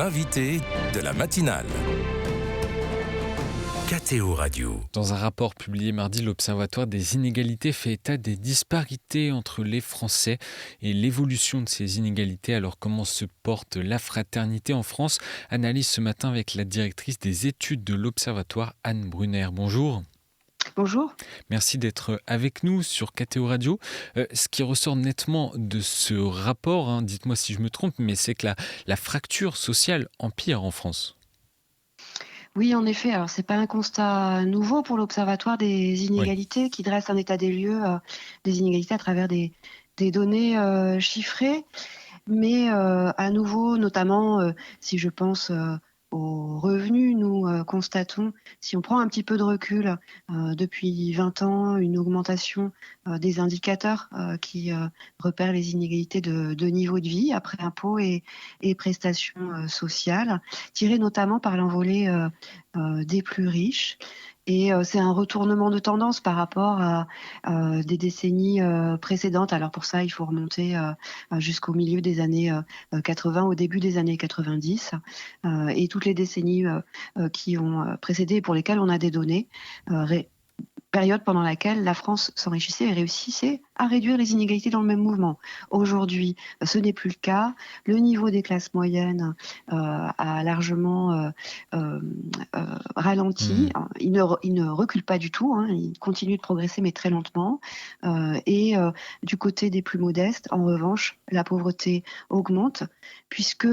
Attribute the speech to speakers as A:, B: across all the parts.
A: l'invité de la matinale. KTO Radio.
B: Dans un rapport publié mardi, l'Observatoire des inégalités fait état des disparités entre les Français et l'évolution de ces inégalités. Alors comment se porte la fraternité en France? Analyse ce matin avec la directrice des études de l'Observatoire, Anne Brunner. Bonjour.
C: Bonjour.
B: Merci d'être avec nous sur KTO Radio. Ce qui ressort nettement de ce rapport, dites-moi si je me trompe, mais c'est que la fracture sociale empire en France.
C: Oui, en effet. Alors, c'est pas un constat nouveau pour l'Observatoire des inégalités qui dresse un état des lieux des inégalités à travers des données chiffrées. Mais à nouveau, notamment si je pense aux revenus, nous constatons, si on prend un petit peu de recul, depuis 20 ans, une augmentation des indicateurs qui repèrent les inégalités de niveau de vie après impôts et prestations sociales, tirées notamment par l'envolée des plus riches. Et c'est un retournement de tendance par rapport à des décennies précédentes. Alors pour ça, il faut remonter jusqu'au milieu des années 80, au début des années 90. Et toutes les décennies qui ont précédé et pour lesquelles on a des données, période pendant laquelle la France s'enrichissait et réussissait à réduire les inégalités dans le même mouvement. Aujourd'hui, ce n'est plus le cas. Le niveau des classes moyennes a largement ralenti. Il ne recule pas du tout. Il continue de progresser, mais très lentement. Et du côté des plus modestes, en revanche, la pauvreté augmente, puisque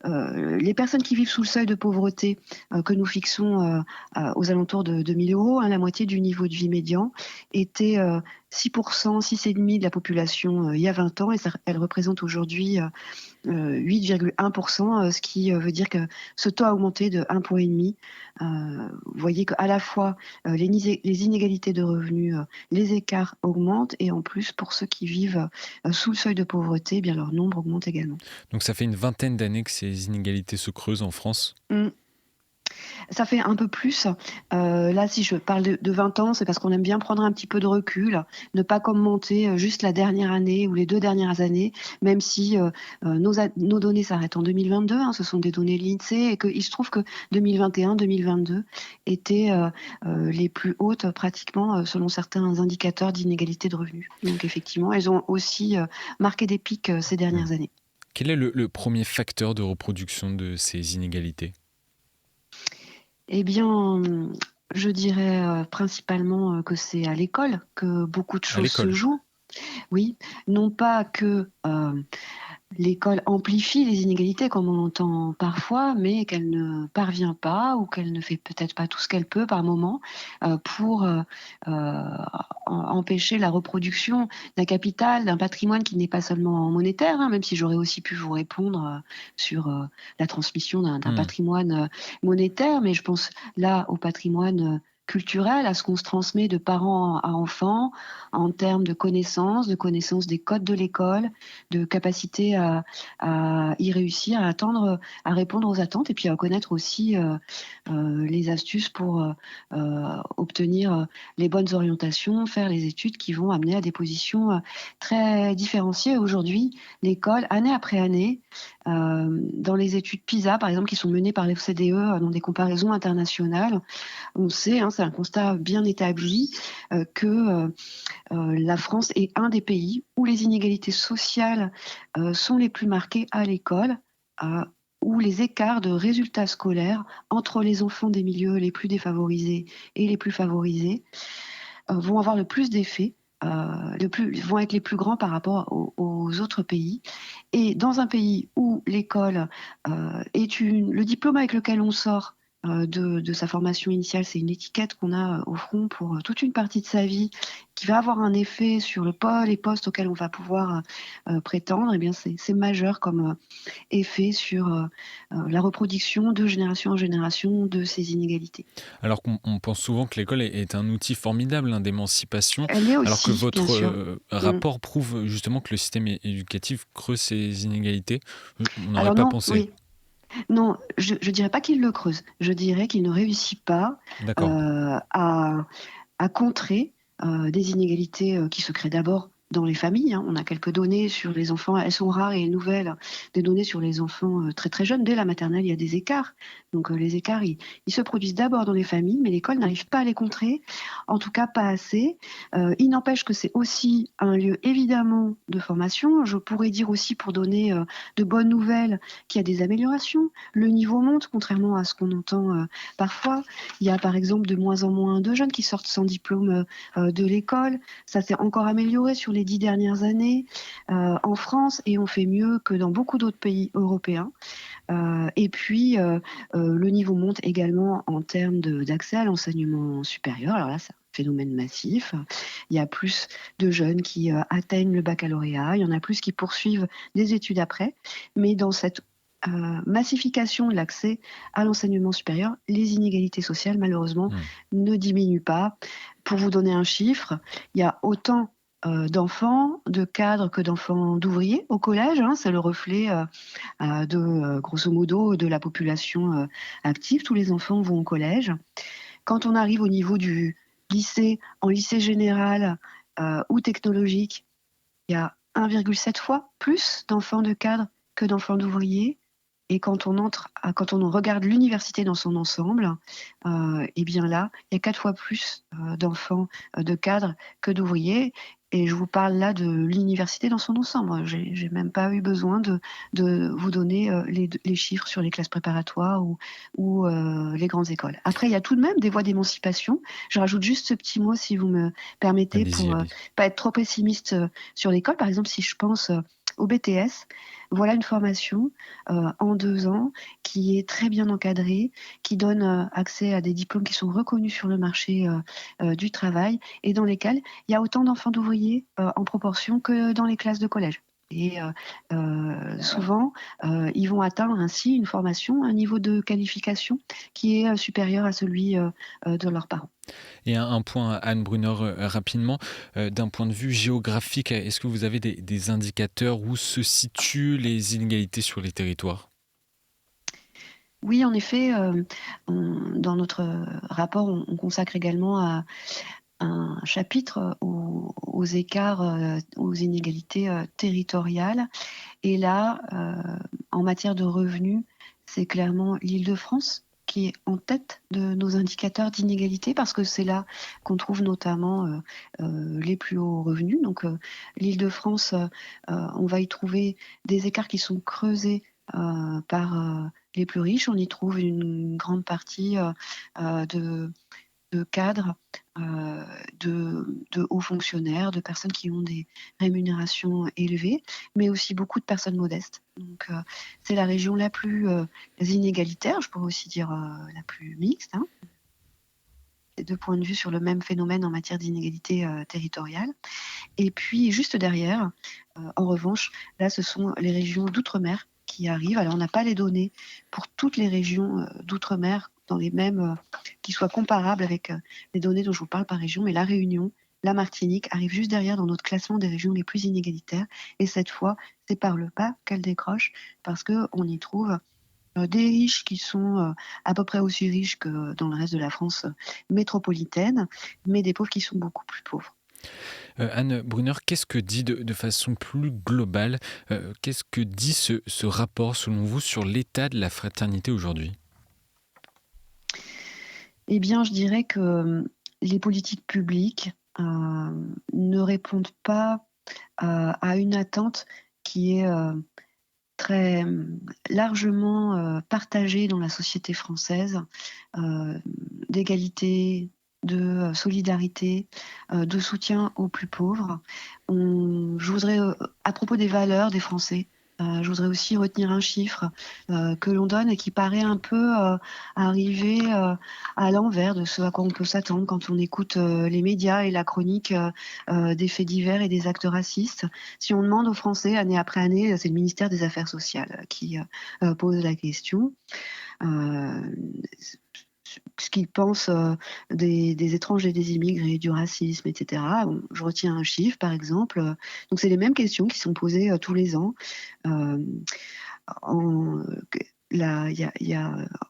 C: les personnes qui vivent sous le seuil de pauvreté que nous fixons aux alentours de 2 000 €, la moitié du niveau de vie médian, était 6%, 6,5% de la population il y a 20 ans, et elle représente aujourd'hui 8,1%, ce qui veut dire que ce taux a augmenté de 1,5 point. Vous voyez qu'à la fois les inégalités de revenus, les écarts augmentent, et en plus, pour ceux qui vivent sous le seuil de pauvreté, eh bien leur nombre augmente également.
B: Donc ça fait une vingtaine d'années que ces inégalités se creusent en France.
C: Ça fait un peu plus. Là, si je parle de 20 ans, c'est parce qu'on aime bien prendre un petit peu de recul, ne pas commenter juste la dernière année ou les 2 dernières années, même si nos données s'arrêtent en 2022. Ce sont des données de l'INSEE, et qu'il se trouve que 2021, 2022 étaient les plus hautes pratiquement selon certains indicateurs d'inégalité de revenus. Donc effectivement, elles ont aussi marqué des pics ces dernières années.
B: Quel est le premier facteur de reproduction de ces inégalités ?
C: Eh bien, je dirais principalement que c'est à l'école que beaucoup de choses se jouent. Oui, non pas que l'école amplifie les inégalités comme on l'entend parfois, mais qu'elle ne parvient pas, ou qu'elle ne fait peut-être pas tout ce qu'elle peut par moment pour empêcher la reproduction d'un capital, d'un patrimoine qui n'est pas seulement monétaire, même si j'aurais aussi pu vous répondre sur la transmission d'un patrimoine monétaire, mais je pense là au patrimoine culturel, à ce qu'on se transmet de parents à enfants en termes de connaissances des codes de l'école, de capacité à y réussir, à répondre aux attentes, et puis à connaître aussi les astuces pour obtenir les bonnes orientations, faire les études qui vont amener à des positions très différenciées. Aujourd'hui, l'école, année après année, dans les études PISA, par exemple, qui sont menées par l'OCDE dans des comparaisons internationales, on sait, c'est un constat bien établi, que la France est un des pays où les inégalités sociales sont les plus marquées à l'école, où les écarts de résultats scolaires entre les enfants des milieux les plus défavorisés et les plus favorisés vont avoir le plus d'effets, vont être les plus grands par rapport aux autres pays. Et dans un pays où l'école est le diplôme avec lequel on sort de sa formation initiale, c'est une étiquette qu'on a au front pour toute une partie de sa vie, qui va avoir un effet sur les postes auxquels on va pouvoir prétendre, eh bien c'est majeur comme effet sur la reproduction de génération en génération de ces inégalités.
B: Alors qu'on pense souvent que l'école est un outil formidable d'émancipation,
C: Elle est aussi,
B: alors que votre rapport
C: Mm.
B: prouve justement que le système éducatif creuse ces inégalités. On n'aurait
C: Alors
B: pas
C: non,
B: pensé.
C: oui. Non, je dirais pas qu'il le creuse. Je dirais qu'il ne réussit pas
B: D'accord.
C: à contrer des inégalités qui se créent d'abord dans les familles, hein. On a quelques données sur les enfants, elles sont rares et nouvelles, des données sur les enfants très très jeunes. Dès la maternelle, il y a des écarts. Donc les écarts, ils se produisent d'abord dans les familles, mais l'école n'arrive pas à les contrer, en tout cas pas assez. Il n'empêche que c'est aussi un lieu évidemment de formation. Je pourrais dire aussi, pour donner de bonnes nouvelles, qu'il y a des améliorations. Le niveau monte, contrairement à ce qu'on entend parfois. Il y a par exemple de moins en moins de jeunes qui sortent sans diplôme de l'école. Ça s'est encore amélioré sur les 10 dernières années en France, et on fait mieux que dans beaucoup d'autres pays européens. Et puis, le niveau monte également en termes d'accès à l'enseignement supérieur. Alors là, c'est un phénomène massif. Il y a plus de jeunes qui atteignent le baccalauréat, il y en a plus qui poursuivent des études après. Mais dans cette massification de l'accès à l'enseignement supérieur, les inégalités sociales, malheureusement, ne diminuent pas. Pour vous donner un chiffre, il y a autant d'enfants, de cadres que d'enfants d'ouvriers au collège, hein. C'est le reflet grosso modo, de la population active. Tous les enfants vont au collège. Quand on arrive au niveau du lycée, en lycée général ou technologique, il y a 1,7 fois plus d'enfants de cadres que d'enfants d'ouvriers. Et quand on regarde l'université dans son ensemble, et bien là, il y a 4 fois plus d'enfants de cadres que d'ouvriers. Et je vous parle là de l'université dans son ensemble. J'ai même pas eu besoin de vous donner les chiffres sur les classes préparatoires ou les grandes écoles. Après, il y a tout de même des voies d'émancipation. Je rajoute juste ce petit mot, si vous me permettez,
B: Allez-y,
C: pour
B: allez-y.
C: pas être trop pessimiste sur l'école. Par exemple, si je pense au BTS, voilà une formation en 2 ans qui est très bien encadrée, qui donne accès à des diplômes qui sont reconnus sur le marché du travail, et dans lesquels il y a autant d'enfants d'ouvriers en proportion que dans les classes de collège. Et souvent, ils vont atteindre ainsi une formation, un niveau de qualification qui est supérieur à celui de leurs parents.
B: Et un point, Anne Brunner, rapidement, d'un point de vue géographique, est-ce que vous avez des indicateurs où se situent les inégalités sur les territoires?
C: Oui, en effet, dans notre rapport, on consacre également un chapitre aux écarts, aux inégalités territoriales. Et là, en matière de revenus, c'est clairement l'Île-de-France qui est en tête de nos indicateurs d'inégalité, parce que c'est là qu'on trouve notamment les plus hauts revenus. Donc l'Île-de-France, on va y trouver des écarts qui sont creusés par les plus riches. On y trouve une grande partie de cadres, de hauts fonctionnaires, de personnes qui ont des rémunérations élevées, mais aussi beaucoup de personnes modestes. Donc c'est la région la plus inégalitaire, je pourrais aussi dire la plus mixte, hein. C'est 2 points de vue sur le même phénomène en matière d'inégalité territoriale. Et puis juste derrière, en revanche, là ce sont les régions d'outre-mer qui arrivent. Alors on n'a pas les données pour toutes les régions d'outre-mer dans les mêmes qui soient comparables avec les données dont je vous parle par région, mais La Réunion, la Martinique arrivent juste derrière dans notre classement des régions les plus inégalitaires. Et cette fois, c'est par le bas qu'elles décrochent, parce qu'on y trouve des riches qui sont à peu près aussi riches que dans le reste de la France métropolitaine, mais des pauvres qui sont beaucoup plus pauvres.
B: Anne Brunner, qu'est-ce que dit de façon plus globale, qu'est-ce que dit ce rapport, selon vous, sur l'état de la fraternité aujourd'hui?
C: Eh bien, je dirais que les politiques publiques ne répondent pas à une attente qui est très largement partagée dans la société française, d'égalité, de solidarité, de soutien aux plus pauvres. Je voudrais, à propos des valeurs des Français, je voudrais aussi retenir un chiffre que l'on donne et qui paraît un peu arriver à l'envers de ce à quoi on peut s'attendre quand on écoute les médias et la chronique des faits divers et des actes racistes. Si on demande aux Français année après année, c'est le ministère des Affaires sociales qui pose la question. Euh, Ce qu'ils pensent des étrangers, des immigrés, du racisme, etc. Bon, je retiens un chiffre, par exemple. Donc, c'est les mêmes questions qui sont posées tous les ans. Euh, en,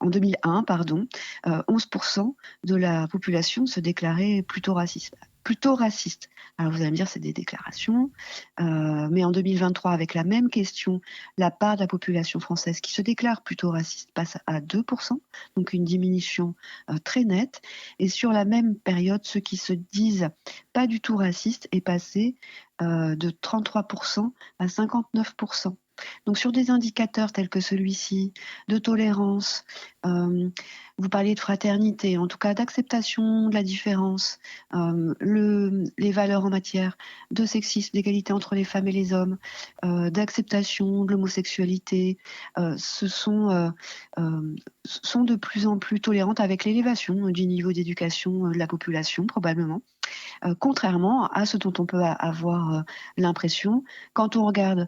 C: en 2001, pardon, 11% de la population se déclarait plutôt raciste. plutôt racistes. Alors vous allez me dire, c'est des déclarations, mais en 2023, avec la même question, la part de la population française qui se déclare plutôt raciste passe à 2%, donc une diminution très nette. Et sur la même période, ceux qui se disent pas du tout racistes est passé de 33% à 59%. Donc sur des indicateurs tels que celui-ci, de tolérance, vous parliez de fraternité, en tout cas d'acceptation de la différence, les valeurs en matière de sexisme, d'égalité entre les femmes et les hommes, d'acceptation de l'homosexualité, sont de plus en plus tolérantes avec l'élévation du niveau d'éducation de la population, probablement. Contrairement à ce dont on peut avoir l'impression quand on regarde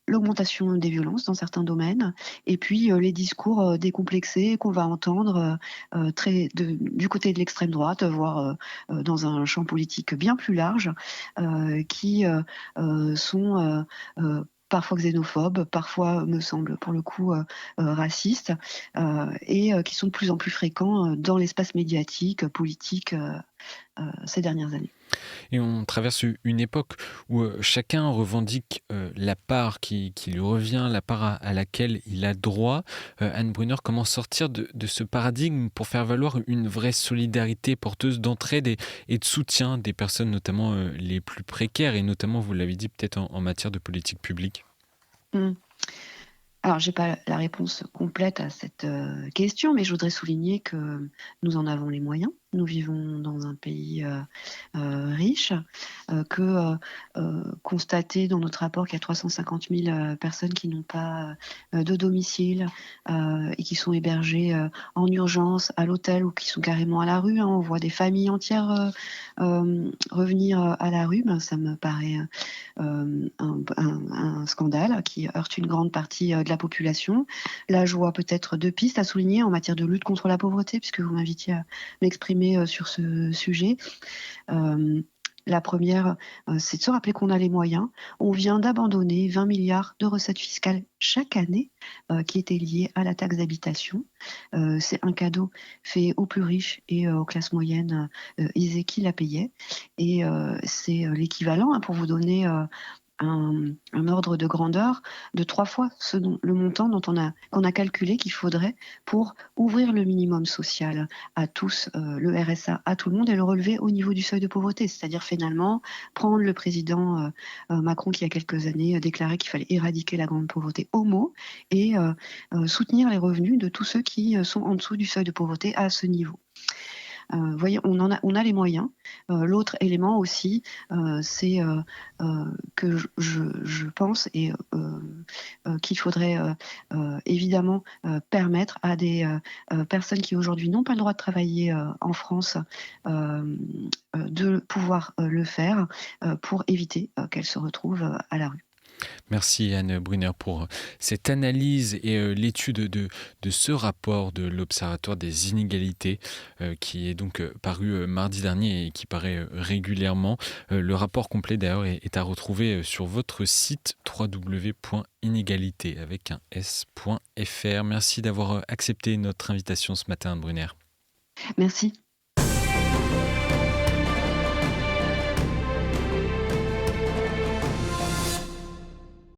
C: l'augmentation des violences dans certains domaines et puis les discours décomplexés qu'on va entendre du côté de l'extrême droite, voire dans un champ politique bien plus large, qui sont parfois xénophobes, parfois, me semble, pour le coup, racistes, et qui sont de plus en plus fréquents dans l'espace médiatique, politique, ces dernières années.
B: Et on traverse une époque où chacun revendique la part qui lui revient, la part à laquelle il a droit. Anne Brunner, comment sortir de ce paradigme pour faire valoir une vraie solidarité porteuse d'entraide et de soutien des personnes, notamment les plus précaires, et notamment, vous l'avez dit, peut-être en matière de politique publique?
C: Alors, j'ai pas la réponse complète à cette question, mais je voudrais souligner que nous en avons les moyens. Nous vivons dans un pays riche, constater dans notre rapport qu'il y a 350 000 personnes qui n'ont pas de domicile et qui sont hébergées en urgence à l'hôtel ou qui sont carrément à la rue. On voit des familles entières revenir à la rue. Ça me paraît un scandale qui heurte une grande partie de la population. Là, je vois peut-être 2 pistes à souligner en matière de lutte contre la pauvreté, puisque vous m'invitiez à m'exprimer sur ce sujet. La première, c'est de se rappeler qu'on a les moyens. On vient d'abandonner 20 milliards de recettes fiscales chaque année qui étaient liées à la taxe d'habitation. C'est un cadeau fait aux plus riches et aux classes moyennes aisées qui la payaient. Et c'est l'équivalent, pour vous donner un ordre de grandeur de 3 fois le montant qu'on a calculé qu'il faudrait pour ouvrir le minimum social à tous, le RSA à tout le monde et le relever au niveau du seuil de pauvreté. C'est-à-dire finalement prendre le président Macron qui il y a quelques années déclarait qu'il fallait éradiquer la grande pauvreté au mot et soutenir les revenus de tous ceux qui sont en dessous du seuil de pauvreté à ce niveau. Vous voyez, on a les moyens. L'autre élément aussi, c'est que je pense qu'il faudrait évidemment permettre à des personnes qui aujourd'hui n'ont pas le droit de travailler en France de pouvoir le faire pour éviter qu'elles se retrouvent à la rue.
B: Merci Anne Brunner pour cette analyse et l'étude de ce rapport de l'Observatoire des inégalités qui est donc paru mardi dernier et qui paraît régulièrement. Le rapport complet d'ailleurs est à retrouver sur votre site www.inégalité avec un s.fr. Merci d'avoir accepté notre invitation ce matin, Anne Brunner.
C: Merci.